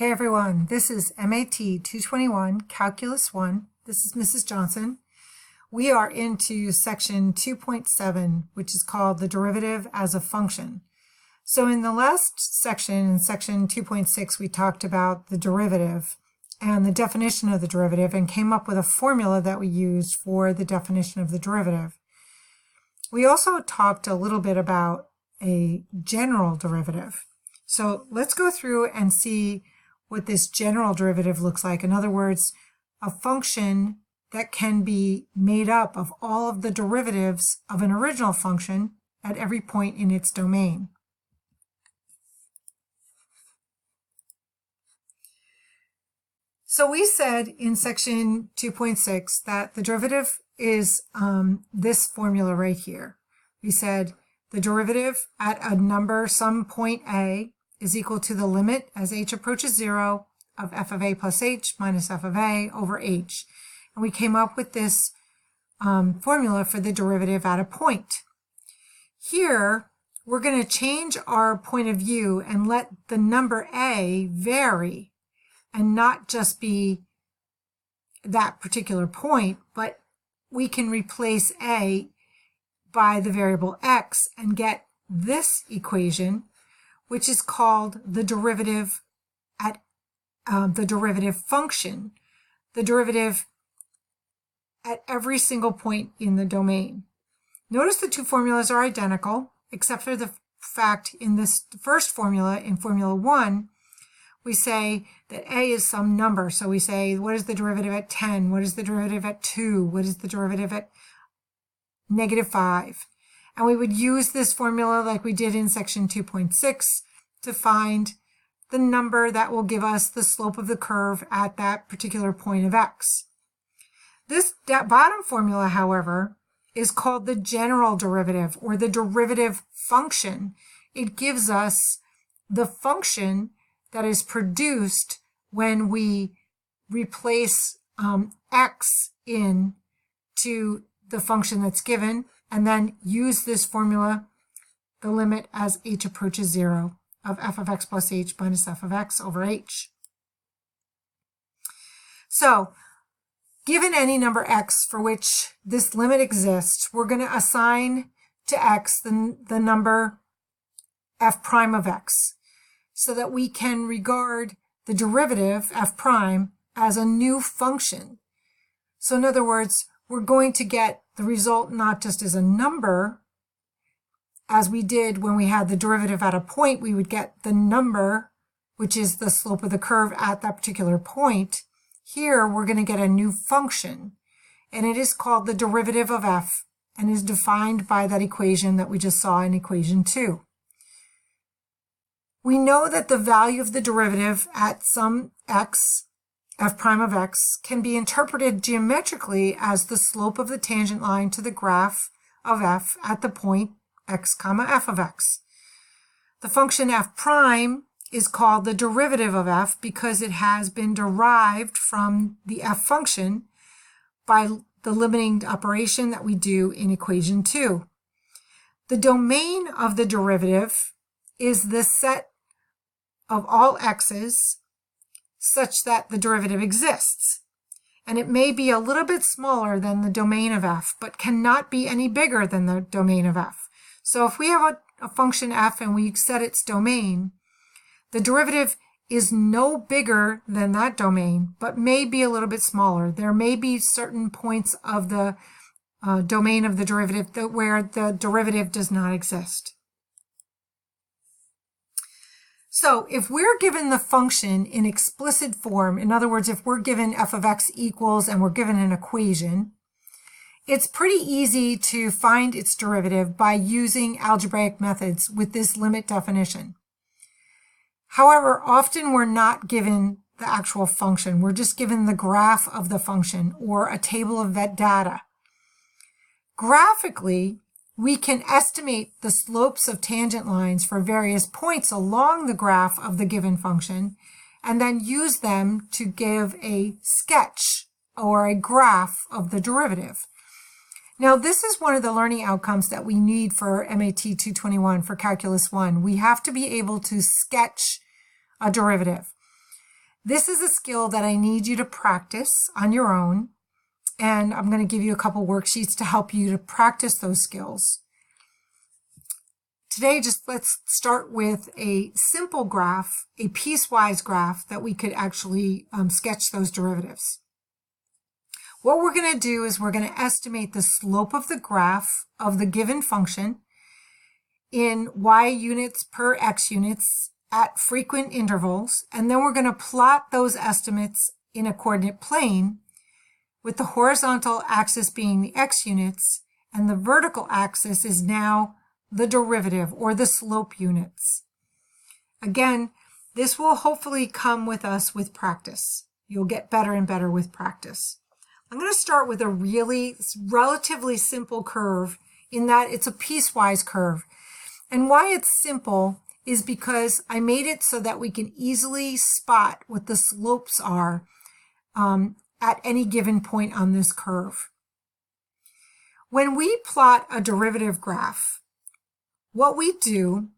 Hey everyone, this is MAT 221, Calculus 1. This is Mrs. Johnson. We are into section 2.7, which is called the derivative as a function. So in the last section, in section 2.6, we talked about the derivative and the definition of the derivative and came up with a formula that we used for the definition of the derivative. We also talked a little bit about a general derivative. So let's go through and see what this general derivative looks like. In other words, a function that can be made up of all of the derivatives of an original function at every point in its domain. So we said in section 2.6 that the derivative is this formula right here. We said the derivative at a number, some point a, is equal to the limit as h approaches 0 of f of a plus h minus f of a over h. And we came up with this formula for the derivative at a point. Here, we're going to change our point of view and let the number a vary and not just be that particular point, but we can replace a by the variable x and get this equation, which is called the derivative at the derivative function, the derivative at every single point in the domain. Notice the two formulas are identical, except for the fact in this first formula, in formula 1, we say that a is some number. So we say, what is the derivative at 10? What is the derivative at 2? What is the derivative at -5? And we would use this formula like we did in section 2.6 to find the number that will give us the slope of the curve at that particular point of x. This bottom formula, however, is called the general derivative or the derivative function. It gives us the function that is produced when we replace x in to the function that's given and then use this formula, the limit as h approaches 0 of f of x plus h minus f of x over h. So, given any number x for which this limit exists, we're going to assign to x the number f prime of x so that we can regard the derivative f prime as a new function. So in other words, we're going to get the result not just as a number, as we did when we had the derivative at a point, we would get the number, which is the slope of the curve at that particular point. Here, we're going to get a new function, and it is called the derivative of f, and is defined by that equation that we just saw in equation 2. We know that the value of the derivative at some x, f prime of x, can be interpreted geometrically as the slope of the tangent line to the graph of f at the point x comma f of x. The function f prime is called the derivative of f because it has been derived from the f function by the limiting operation that we do in equation 2. The domain of the derivative is the set of all x's such that the derivative exists. And it may be a little bit smaller than the domain of f, but cannot be any bigger than the domain of f. So if we have a function f and we set its domain, the derivative is no bigger than that domain, but may be a little bit smaller. There may be certain points of the domain of the derivative where the derivative does not exist. So if we're given the function in explicit form, in other words, if we're given f of x equals and we're given an equation, it's pretty easy to find its derivative by using algebraic methods with this limit definition. However, often we're not given the actual function. We're just given the graph of the function or a table of that data. Graphically, we can estimate the slopes of tangent lines for various points along the graph of the given function and then use them to give a sketch or a graph of the derivative. Now, this is one of the learning outcomes that we need for MAT 221 for Calculus 1. We have to be able to sketch a derivative. This is a skill that I need you to practice on your own, and I'm going to give you a couple worksheets to help you to practice those skills. Today, just let's start with a simple graph, a piecewise graph that we could actually sketch those derivatives. What we're going to do is we're going to estimate the slope of the graph of the given function in y units per x units at frequent intervals, and then we're going to plot those estimates in a coordinate plane with the horizontal axis being the x units, and the vertical axis is now the derivative or the slope units. Again, this will hopefully come with us with practice. You'll get better and better with practice. I'm going to start with a relatively simple curve in that it's a piecewise curve. And why it's simple is because I made it so that we can easily spot what the slopes are at any given point on this curve. When we plot a derivative graph, what we do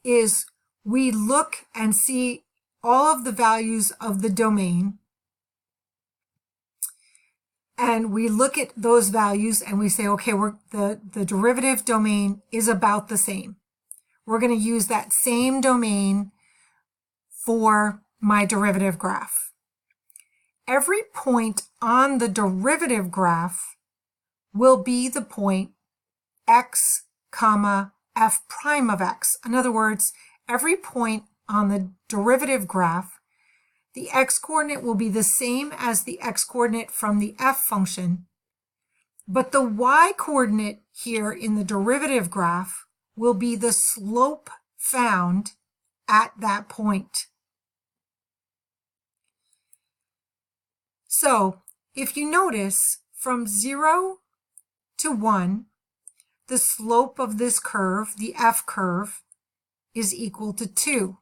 is we look and see all of the values of the domain, and we look at those values and we say, okay, the derivative domain is about the same. We're going to use that same domain for my derivative graph. Every point on the derivative graph will be the point x, comma, f prime of x. In other words, every point on the derivative graph, the x-coordinate will be the same as the x-coordinate from the f function, but the y-coordinate here in the derivative graph will be the slope found at that point. So if you notice, from 0 to 1, the slope of this curve, the f curve, is equal to 2.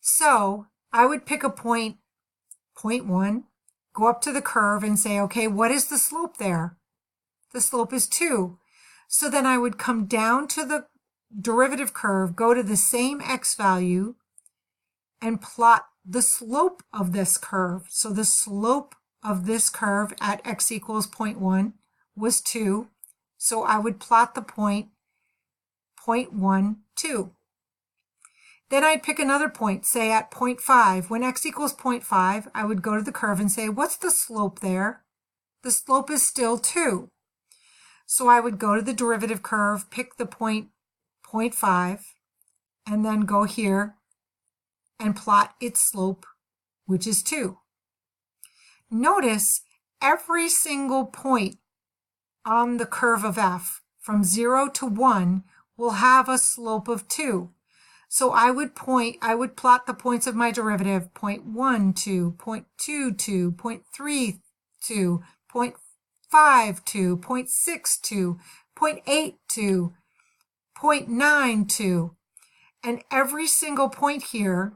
So I would pick a point 1, go up to the curve and say, okay, what is the slope there? The slope is 2. So then I would come down to the derivative curve, go to the same x value, and plot the slope of this curve. So the slope of this curve at x equals 0.1 was 2. So I would plot the point 0.1, 2. Then I'd pick another point, say at 0.5. When x equals 0.5, I would go to the curve and say, what's the slope there? The slope is still 2. So I would go to the derivative curve, pick the point 0.5, and then go here and plot its slope, which is 2. Notice every single point on the curve of f from 0 to 1 will have a slope of 2. So I would plot the points of my derivative 0.1, 2, 0.2, 2, 0.3, 2, 0.5, 2, 0.6, 2, 0.8, 2, 0.9, 2. And every single point here,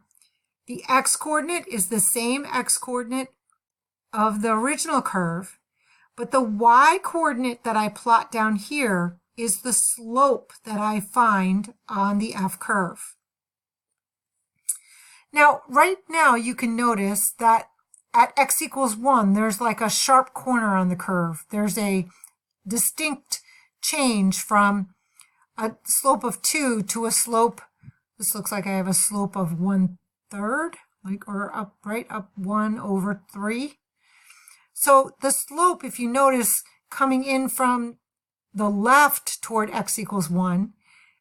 the x-coordinate is the same x-coordinate of the original curve, but the y-coordinate that I plot down here is the slope that I find on the f curve. Now, right now you can notice that at x equals 1, there's like a sharp corner on the curve. There's a distinct change from a slope of 2 to a slope, this looks like I have a slope of 1/3, or up 1/3. So the slope, if you notice, coming in from the left toward x equals 1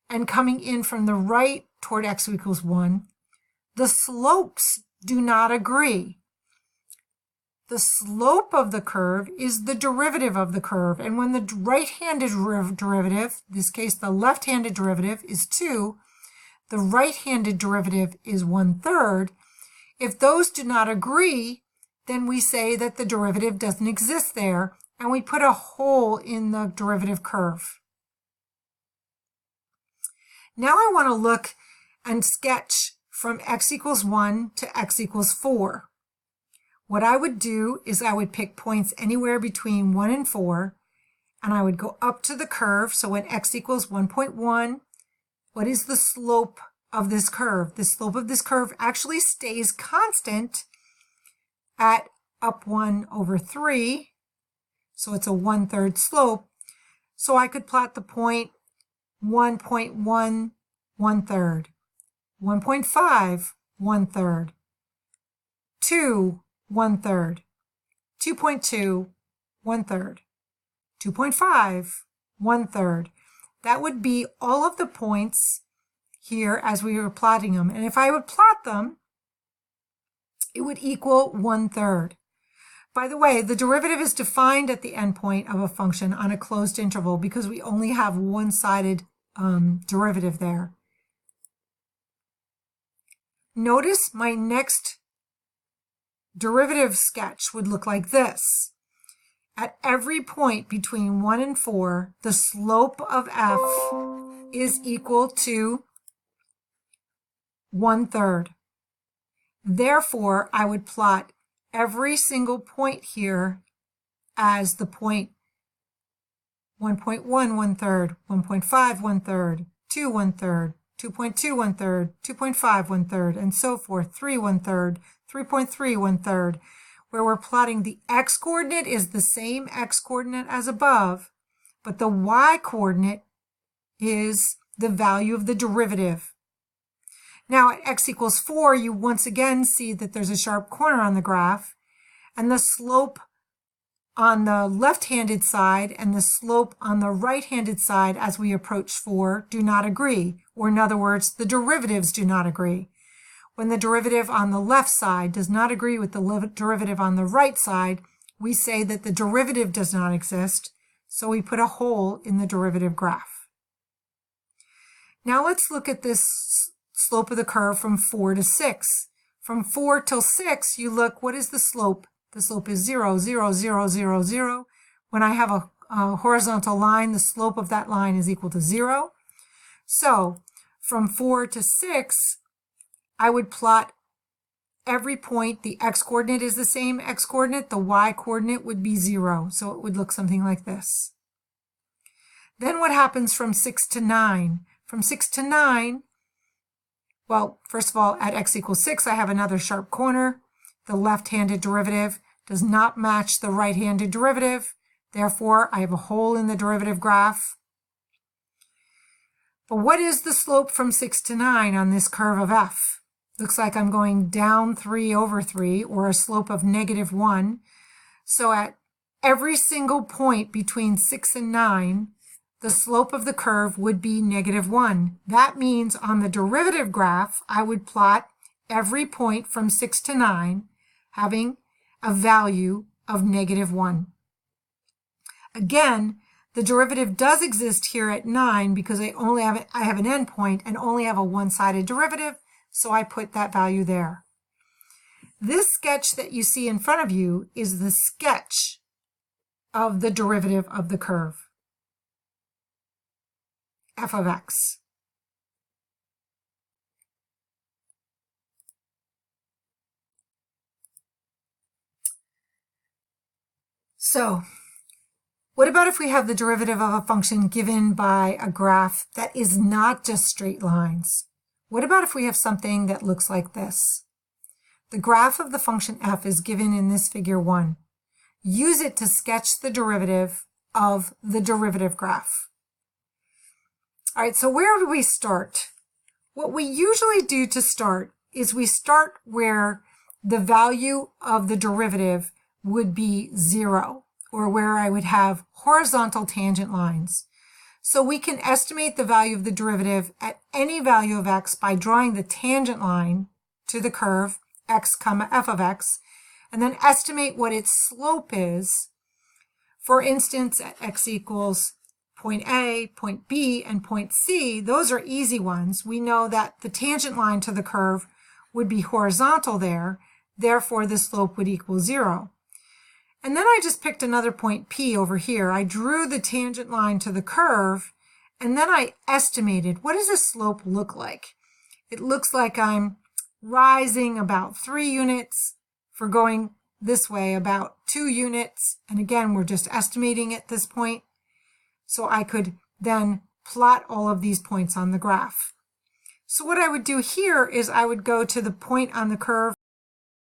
and coming in from the right toward x equals 1, the slopes do not agree. The slope of the curve is the derivative of the curve, and when the right-handed derivative, in this case the left-handed derivative, is 2, the right-handed derivative is 1/3. If those do not agree, then we say that the derivative doesn't exist there, and we put a hole in the derivative curve. Now I want to look and sketch from x equals 1 to x equals 4. What I would do is I would pick points anywhere between 1 and 4, and I would go up to the curve. So when x equals 1.1, what is the slope of this curve. The slope of this curve actually stays constant at up 1 over 3. So it's a 1/3 slope. So I could plot the point 1.1, 1/3, 1.5, 1/3, 2, 1/3, 2.2, 1/3, 2.5, 1/3. That would be all of the points here as we were plotting them. And if I would plot them, it would equal 1/3. By the way, the derivative is defined at the endpoint of a function on a closed interval because we only have one-sided derivative there. Notice my next derivative sketch would look like this. At every point between 1 and 4, the slope of f is equal to 1/3. Therefore, I would plot every single point here as the point 1.1, 1/3, 1.5, 1/3, 2, 1/3, 2.2, 1/3, 2.5, 1/3, and so forth, 3, 1/3, 3.3, 1/3, where we're plotting the x-coordinate is the same x-coordinate as above, but the y-coordinate is the value of the derivative. Now at x equals 4, you once again see that there's a sharp corner on the graph, and the slope on the left-handed side and the slope on the right-handed side as we approach 4 do not agree, or in other words, the derivatives do not agree. When the derivative on the left side does not agree with the derivative on the right side, we say that the derivative does not exist, so we put a hole in the derivative graph. Now let's look at this slope of the curve from 4 to 6. From 4 till 6, you look, what is the slope? The slope is 0, 0, 0, 0, 0. When I have a horizontal line, the slope of that line is equal to 0. So from 4 to 6, I would plot every point. The x-coordinate is the same x-coordinate. The y-coordinate would be 0. So it would look something like this. Then what happens from 6 to 9? From 6 to 9, well, first of all, at x equals 6, I have another sharp corner. The left-handed derivative does not match the right-handed derivative. Therefore, I have a hole in the derivative graph. But what is the slope from 6 to 9 on this curve of f? Looks like I'm going down 3 over 3, or a slope of -1. So at every single point between 6 and 9, the slope of the curve would be -1. That means on the derivative graph, I would plot every point from 6 to 9 having a value of -1. Again, the derivative does exist here at 9 because I have an endpoint and only have a one-sided derivative, so I put that value there. This sketch that you see in front of you is the sketch of the derivative of the curve, f of x. So, what about if we have the derivative of a function given by a graph that is not just straight lines? What about if we have something that looks like this? The graph of the function f is given in this figure 1. Use it to sketch the derivative of the derivative graph. All right, so where do we start? What we usually do to start is we start where the value of the derivative would be 0, or where I would have horizontal tangent lines. So we can estimate the value of the derivative at any value of x by drawing the tangent line to the curve x comma f of x, and then estimate what its slope is. For instance, at x equals point A, point B, and point C, those are easy ones. We know that the tangent line to the curve would be horizontal there, therefore the slope would equal 0. And then I just picked another point P over here. I drew the tangent line to the curve, and then I estimated, what does the slope look like? It looks like I'm rising about 3 units, for going this way about 2 units, and again, we're just estimating at this point. So I could then plot all of these points on the graph. So what I would do here is I would go to the point on the curve